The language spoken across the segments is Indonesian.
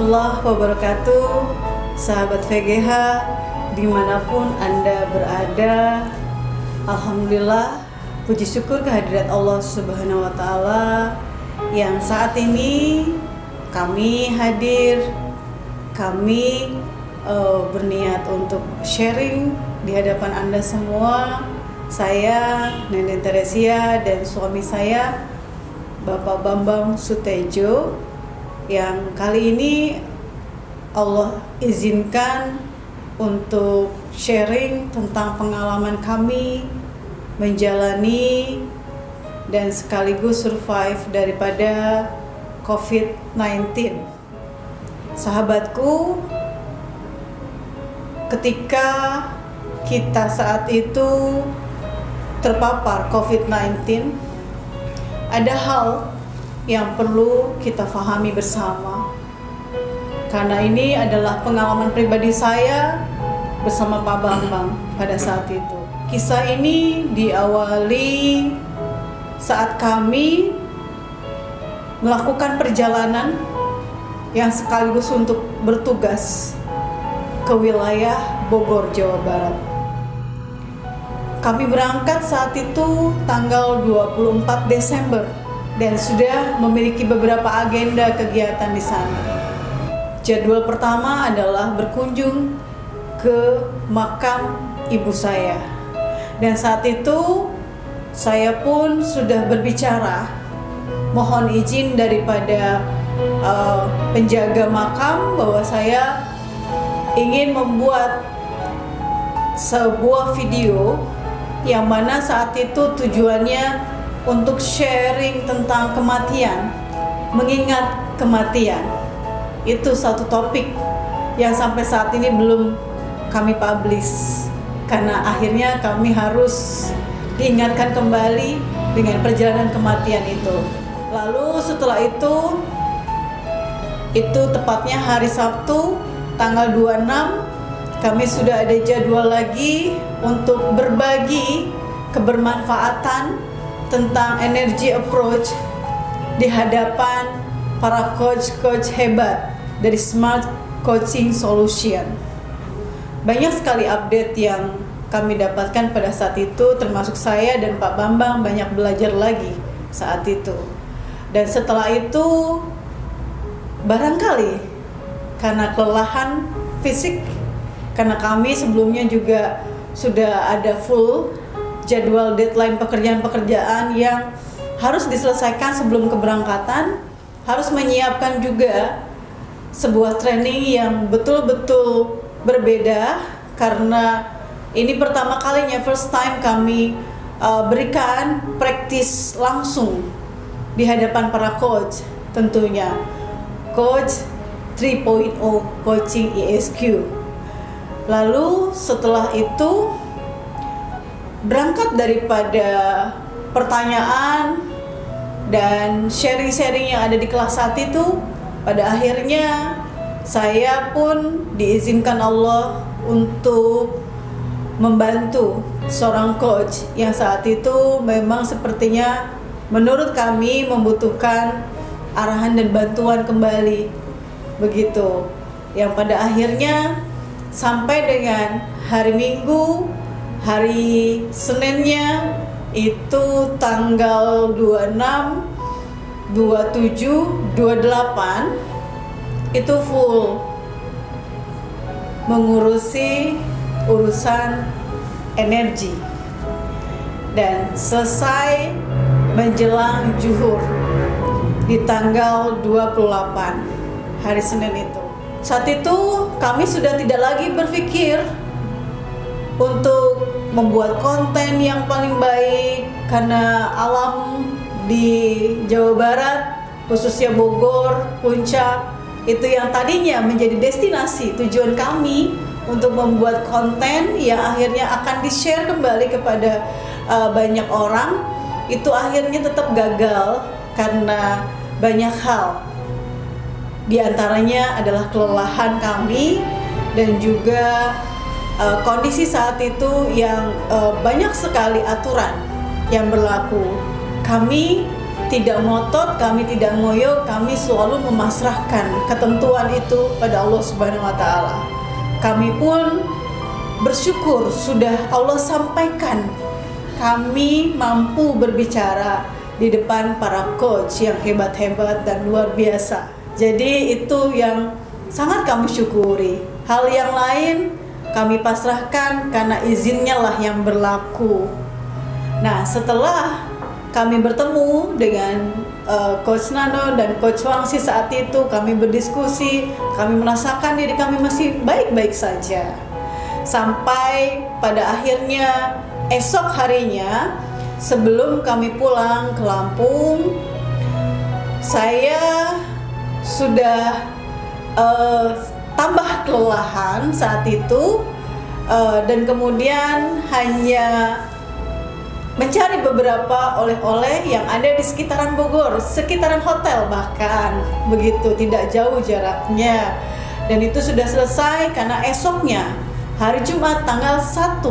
warahmatullahi wabarakatuh. Sahabat VGH dimanapun Anda berada, alhamdulillah, puji syukur kehadirat Allah Subhanahu wa Ta'ala yang saat ini kami hadir, kami berniat untuk sharing di hadapan Anda semua. Saya Nenek Teresia dan suami saya Bapak Bambang Sutejo, yang kali ini Allah izinkan untuk sharing tentang pengalaman kami menjalani dan sekaligus survive daripada COVID-19. Sahabatku, ketika kita saat itu terpapar COVID-19, ada hal yang perlu kita pahami bersama. Karena ini adalah pengalaman pribadi saya bersama Pak Bambang pada saat itu. Kisah ini diawali saat kami melakukan perjalanan yang sekaligus untuk bertugas ke wilayah Bogor, Jawa Barat. Kami berangkat saat itu tanggal 24 Desember dan sudah memiliki beberapa agenda kegiatan di sana. Jadwal pertama adalah berkunjung ke makam ibu saya. Dan saat itu saya pun sudah berbicara, mohon izin daripada penjaga makam bahwa saya ingin membuat sebuah video yang mana saat itu tujuannya untuk sharing tentang kematian, mengingat kematian. Itu satu topik yang sampai saat ini belum kami publish, karena akhirnya kami harus diingatkan kembali dengan perjalanan kematian itu. Lalu setelah itu tepatnya hari Sabtu tanggal 26, kami sudah ada jadwal lagi untuk berbagi kebermanfaatan tentang energy approach di hadapan para coach-coach hebat dari Smart Coaching Solution. Banyak sekali update yang kami dapatkan pada saat itu, termasuk saya dan Pak Bambang banyak belajar lagi saat itu. Dan setelah itu barangkali karena kelelahan fisik, karena kami sebelumnya juga sudah ada full jadwal deadline pekerjaan-pekerjaan yang harus diselesaikan sebelum keberangkatan, harus menyiapkan juga sebuah training yang betul-betul berbeda, karena ini pertama kalinya, first time kami berikan praktis langsung di hadapan para coach, tentunya Coach 3.0 Coaching ESQ. Lalu setelah itu berangkat daripada pertanyaan dan sharing-sharing yang ada di kelas saat itu, pada akhirnya saya pun diizinkan Allah untuk membantu seorang coach yang saat itu memang sepertinya menurut kami membutuhkan arahan dan bantuan kembali, begitu. Yang pada akhirnya sampai dengan hari Minggu, hari Seninnya itu tanggal 26, 27, 28 itu full mengurusi urusan energi, dan selesai menjelang zuhur di tanggal 28 hari Senin itu. Saat itu kami sudah tidak lagi berpikir untuk membuat konten yang paling baik, karena alam di Jawa Barat, khususnya Bogor, Puncak, itu yang tadinya menjadi destinasi tujuan kami untuk membuat konten yang akhirnya akan di-share kembali kepada banyak orang, itu akhirnya tetap gagal karena banyak hal. Di antaranya adalah kelelahan kami dan juga kondisi saat itu yang banyak sekali aturan yang berlaku. Kami tidak ngotot, kami tidak ngoyo, kami selalu memasrahkan ketentuan itu pada Allah Subhanahu wa taala. Kami pun bersyukur sudah Allah sampaikan kami mampu berbicara di depan para coach yang hebat-hebat dan luar biasa. Jadi itu yang sangat kami syukuri. Hal yang lain kami pasrahkan karena izinnya lah yang berlaku. Nah, setelah kami bertemu dengan Coach Nano dan Coach Wangsi saat itu, kami berdiskusi, kami merasakan diri kami masih baik-baik saja. Sampai pada akhirnya esok harinya, sebelum kami pulang ke Lampung, saya sudah tambah kelelahan saat itu, dan kemudian hanya mencari beberapa oleh-oleh yang ada di sekitaran Bogor, sekitaran hotel bahkan, begitu, tidak jauh jaraknya. Dan itu sudah selesai karena esoknya, hari Jumat tanggal 1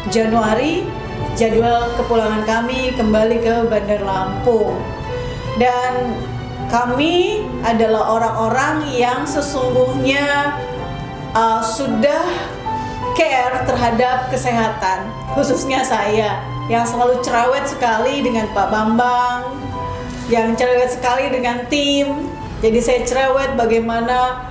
Januari, jadwal kepulangan kami kembali ke Bandar Lampung. Dan kami adalah orang-orang yang sesungguhnya sudah care terhadap kesehatan, khususnya saya yang selalu cerewet sekali dengan Pak Bambang, yang cerewet sekali dengan tim. Jadi saya cerewet bagaimana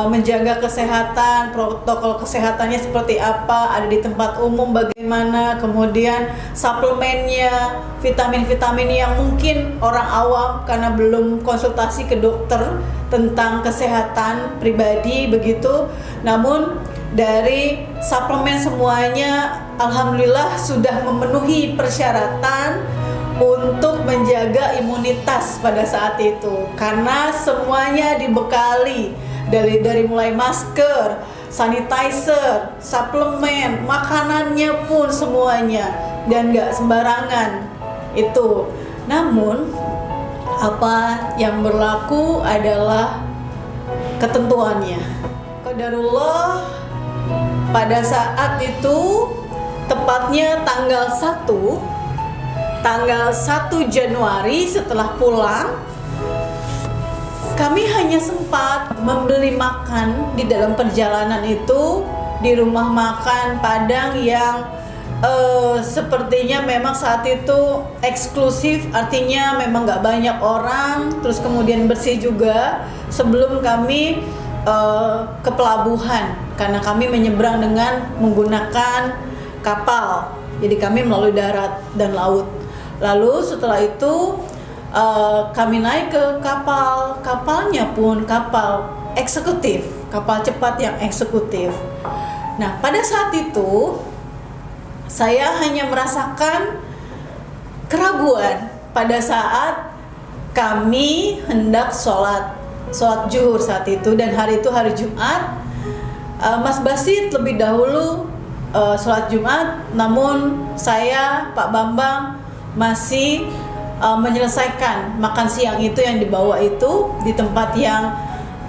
menjaga kesehatan, protokol kesehatannya seperti apa, ada di tempat umum bagaimana, kemudian suplemennya, vitamin-vitamin yang mungkin orang awam karena belum konsultasi ke dokter tentang kesehatan pribadi begitu. Namun dari suplemen semuanya alhamdulillah sudah memenuhi persyaratan untuk menjaga imunitas pada saat itu, karena semuanya dibekali dari mulai masker, sanitizer, suplemen, makanannya pun semuanya, dan nggak sembarangan itu. Namun apa yang berlaku adalah ketentuannya. Qadarullah, pada saat itu tepatnya tanggal 1 Januari setelah pulang, kami hanya sempat membeli makan di dalam perjalanan itu di rumah makan Padang yang sepertinya memang saat itu eksklusif, artinya memang nggak banyak orang, terus kemudian bersih juga, sebelum kami ke pelabuhan, karena kami menyeberang dengan menggunakan kapal. Jadi kami melalui darat dan laut. Lalu setelah itu kami naik ke kapal. Kapalnya pun kapal eksekutif, kapal cepat yang eksekutif. Nah, pada saat itu saya hanya merasakan keraguan pada saat kami hendak sholat zuhur saat itu, dan hari itu hari Jumat. Mas Basit lebih dahulu sholat Jumat, namun saya, Pak Bambang, masih menyelesaikan makan siang itu yang dibawa itu di tempat yang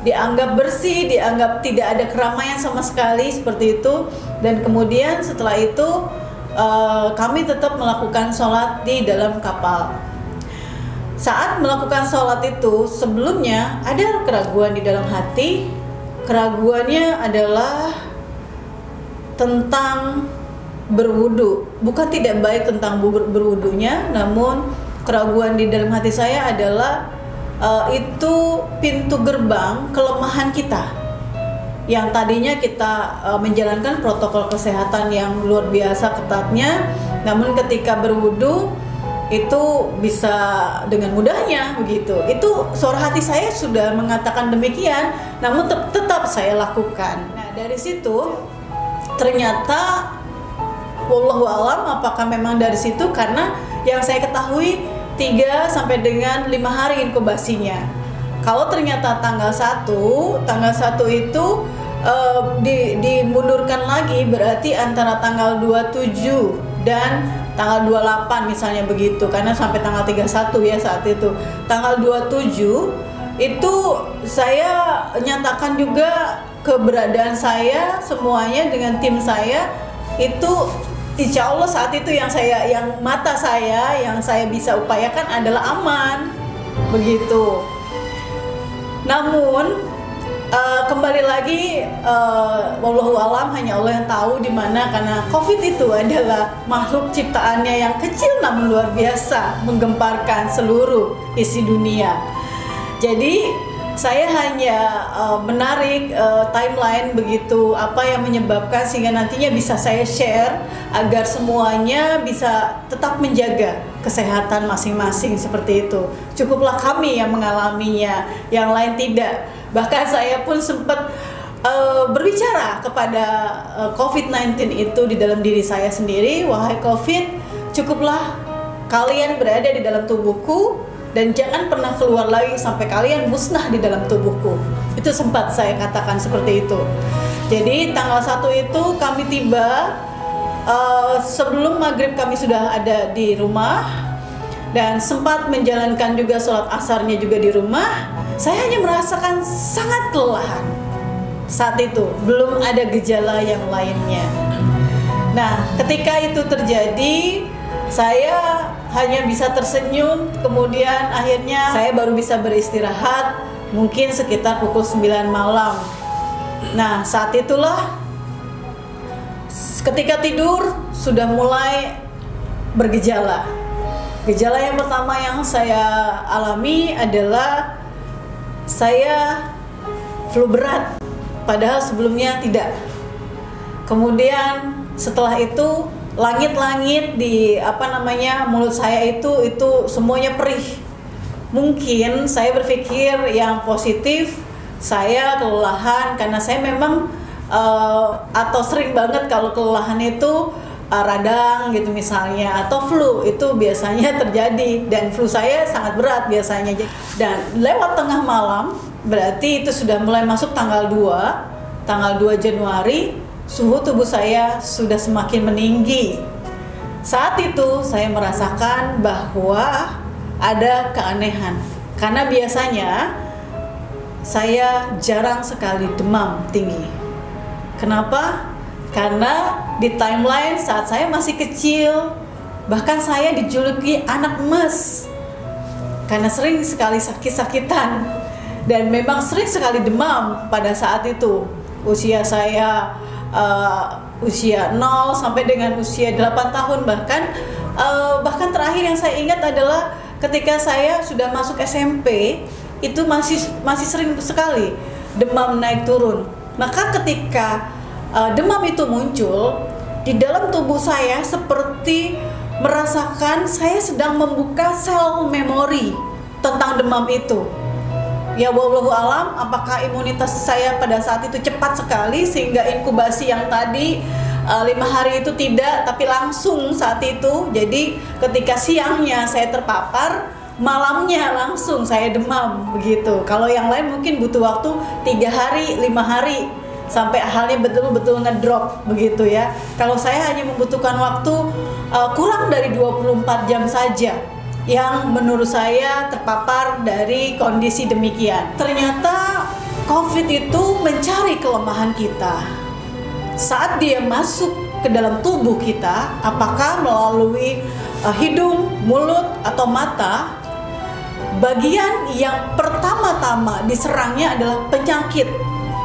dianggap bersih, dianggap tidak ada keramaian sama sekali seperti itu. Dan kemudian setelah itu kami tetap melakukan sholat di dalam kapal. Saat melakukan sholat itu, sebelumnya ada keraguan di dalam hati. Keraguannya adalah tentang berwudu. Bukan tidak baik tentang berwudunya, namun keraguan di dalam hati saya adalah itu pintu gerbang kelemahan kita. Yang tadinya kita menjalankan protokol kesehatan yang luar biasa ketatnya, namun ketika berwudu itu bisa dengan mudahnya begitu. Itu suara hati saya sudah mengatakan demikian, namun tetap saya lakukan. Nah, dari situ ternyata wallahu alam apakah memang dari situ, karena yang saya ketahui 3 sampai dengan 5 hari inkubasinya. Kalau ternyata tanggal 1 itu dimundurkan lagi, berarti antara tanggal 27 dan tanggal 28 misalnya begitu, karena sampai tanggal 31 ya saat itu. Tanggal 27 itu saya nyatakan juga keberadaan saya semuanya dengan tim saya itu insya Allah saat itu yang mata saya yang saya bisa upayakan adalah aman, begitu. Namun kembali lagi, wallahu alam, hanya Allah yang tahu di mana, karena COVID itu adalah makhluk ciptaannya yang kecil namun luar biasa, menggemparkan seluruh isi dunia. Jadi saya hanya menarik timeline begitu, apa yang menyebabkan sehingga nantinya bisa saya share agar semuanya bisa tetap menjaga kesehatan masing-masing seperti itu. Cukuplah kami yang mengalaminya, yang lain tidak. Bahkan saya pun sempat berbicara kepada COVID-19 itu di dalam diri saya sendiri, wahai COVID, cukuplah kalian berada di dalam tubuhku, dan jangan pernah keluar lagi sampai kalian musnah di dalam tubuhku. Itu sempat saya katakan seperti itu. Jadi tanggal 1 itu kami tiba, sebelum maghrib kami sudah ada di rumah, dan sempat menjalankan juga sholat asarnya juga di rumah. Saya hanya merasakan sangat kelelahan saat itu, belum ada gejala yang lainnya. Nah, ketika itu terjadi, saya hanya bisa tersenyum, kemudian akhirnya saya baru bisa beristirahat mungkin sekitar pukul 9 malam. Nah, saat itulah ketika tidur sudah mulai bergejala. Gejala yang pertama yang saya alami adalah saya flu berat, padahal sebelumnya tidak. Kemudian setelah itu langit-langit di mulut saya itu semuanya perih. Mungkin saya berpikir yang positif, saya kelelahan karena saya memang atau sering banget kalau kelelahan itu radang gitu misalnya, atau flu itu biasanya terjadi, dan flu saya sangat berat biasanya. Dan lewat tengah malam, berarti itu sudah mulai masuk tanggal 2 Januari, suhu tubuh saya sudah semakin meninggi. Saat itu saya merasakan bahwa ada keanehan, karena biasanya saya jarang sekali demam tinggi. Kenapa? Karena di timeline saat saya masih kecil, bahkan saya dijuluki anak emas karena sering sekali sakit-sakitan, dan memang sering sekali demam pada saat itu. Usia saya usia 0 sampai dengan usia 8 tahun, bahkan terakhir yang saya ingat adalah ketika saya sudah masuk SMP, itu masih sering sekali demam naik turun. Maka ketika demam itu muncul, di dalam tubuh saya seperti merasakan saya sedang membuka sel memori tentang demam itu. Ya wallahu alam, apakah imunitas saya pada saat itu cepat sekali sehingga inkubasi yang tadi 5 hari itu tidak, tapi langsung saat itu. Jadi ketika siangnya saya terpapar, malamnya langsung saya demam begitu. Kalau yang lain mungkin butuh waktu 3 hari, 5 hari sampai halnya betul-betul ngedrop begitu ya. Kalau saya hanya membutuhkan waktu kurang dari 24 jam saja yang menurut saya terpapar dari kondisi demikian. Ternyata COVID itu mencari kelemahan kita. Saat dia masuk ke dalam tubuh kita, apakah melalui hidung, mulut, atau mata, bagian yang pertama-tama diserangnya adalah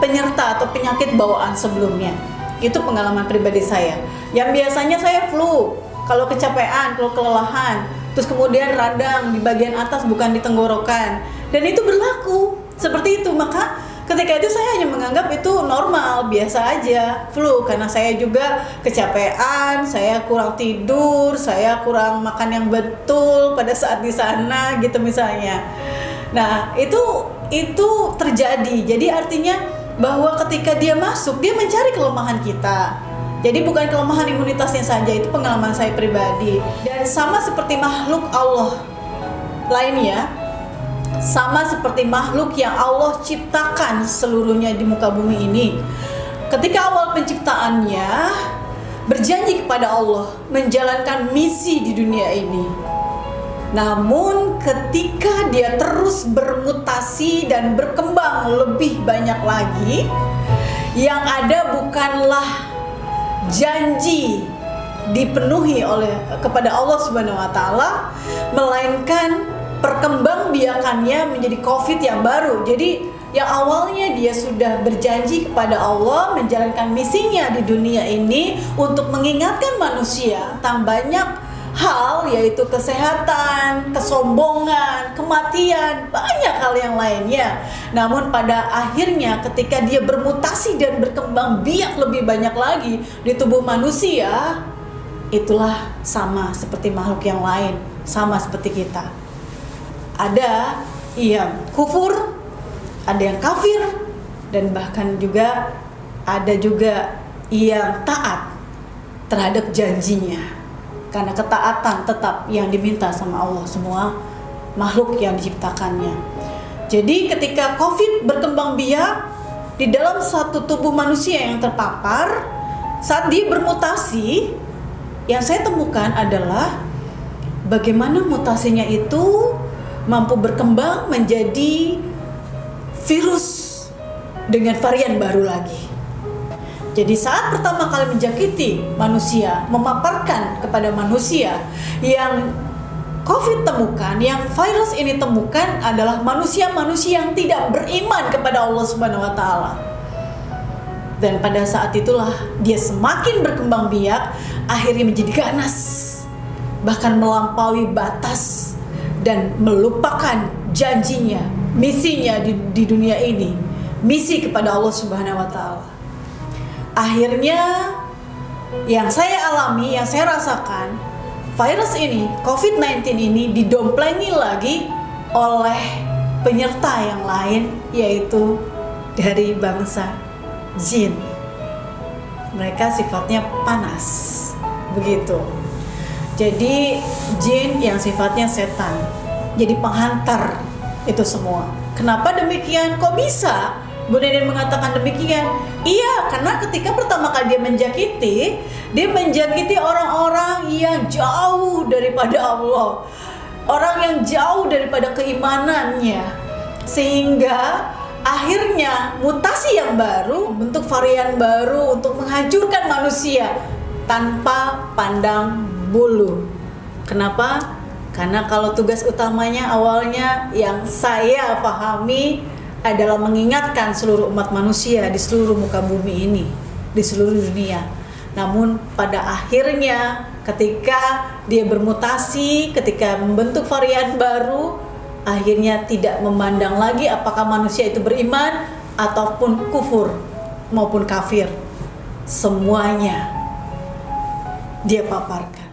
penyerta atau penyakit bawaan sebelumnya. Itu pengalaman pribadi saya. Yang biasanya saya flu, kalau kecapean, kalau kelelahan, terus kemudian radang di bagian atas bukan di tenggorokan, dan itu berlaku seperti itu. Maka ketika itu saya hanya menganggap itu normal, biasa aja flu, karena saya juga kecapean, saya kurang tidur, saya kurang makan yang betul pada saat di sana gitu misalnya. Nah, itu terjadi. Jadi artinya bahwa ketika dia masuk, dia mencari kelemahan kita. Jadi bukan kelemahan imunitasnya saja, itu pengalaman saya pribadi. Dan sama seperti makhluk Allah lainnya, sama seperti makhluk yang Allah ciptakan seluruhnya di muka bumi ini. Ketika awal penciptaannya berjanji kepada Allah menjalankan misi di dunia ini. Namun ketika dia terus bermutasi dan berkembang lebih banyak lagi, yang ada bukanlah janji dipenuhi oleh kepada Allah Subhanahu wa taala, melainkan perkembangbiakannya menjadi COVID yang baru. Jadi yang awalnya dia sudah berjanji kepada Allah menjalankan misinya di dunia ini untuk mengingatkan manusia tentang banyak hal, yaitu kesehatan, kesombongan, kematian, banyak hal yang lainnya. Namun pada akhirnya ketika dia bermutasi dan berkembang biak lebih banyak lagi di tubuh manusia, itulah sama seperti makhluk yang lain, sama seperti kita. Ada yang kufur, ada yang kafir, dan bahkan juga ada juga yang taat terhadap janjinya. Karena ketaatan tetap yang diminta sama Allah semua makhluk yang diciptakannya. Jadi ketika COVID berkembang biak di dalam satu tubuh manusia yang terpapar, saat dia bermutasi, yang saya temukan adalah bagaimana mutasinya itu mampu berkembang menjadi virus dengan varian baru lagi. Jadi saat pertama kali menjangkiti manusia, memaparkan kepada manusia, yang COVID temukan, yang virus ini temukan adalah manusia-manusia yang tidak beriman kepada Allah Subhanahu wa taala. Dan pada saat itulah dia semakin berkembang biak, akhirnya menjadi ganas, bahkan melampaui batas dan melupakan janjinya, misinya di dunia ini, misi kepada Allah Subhanahu wa taala. Akhirnya yang saya alami, yang saya rasakan, virus ini, COVID-19 ini didomplengi lagi oleh penyerta yang lain, yaitu dari bangsa jin. Mereka sifatnya panas, begitu. Jadi jin yang sifatnya setan, jadi penghantar itu semua. Kenapa demikian? Kok bisa Bu Nenen mengatakan demikian? Iya, karena ketika pertama kali dia menjangkiti orang-orang yang jauh daripada Allah, orang yang jauh daripada keimanannya, sehingga akhirnya mutasi yang baru, bentuk varian baru untuk menghancurkan manusia tanpa pandang bulu. Kenapa? Karena kalau tugas utamanya awalnya yang saya pahami adalah mengingatkan seluruh umat manusia di seluruh muka bumi ini, di seluruh dunia. Namun pada akhirnya ketika dia bermutasi, ketika membentuk varian baru, akhirnya tidak memandang lagi apakah manusia itu beriman ataupun kufur maupun kafir. Semuanya dia paparkan.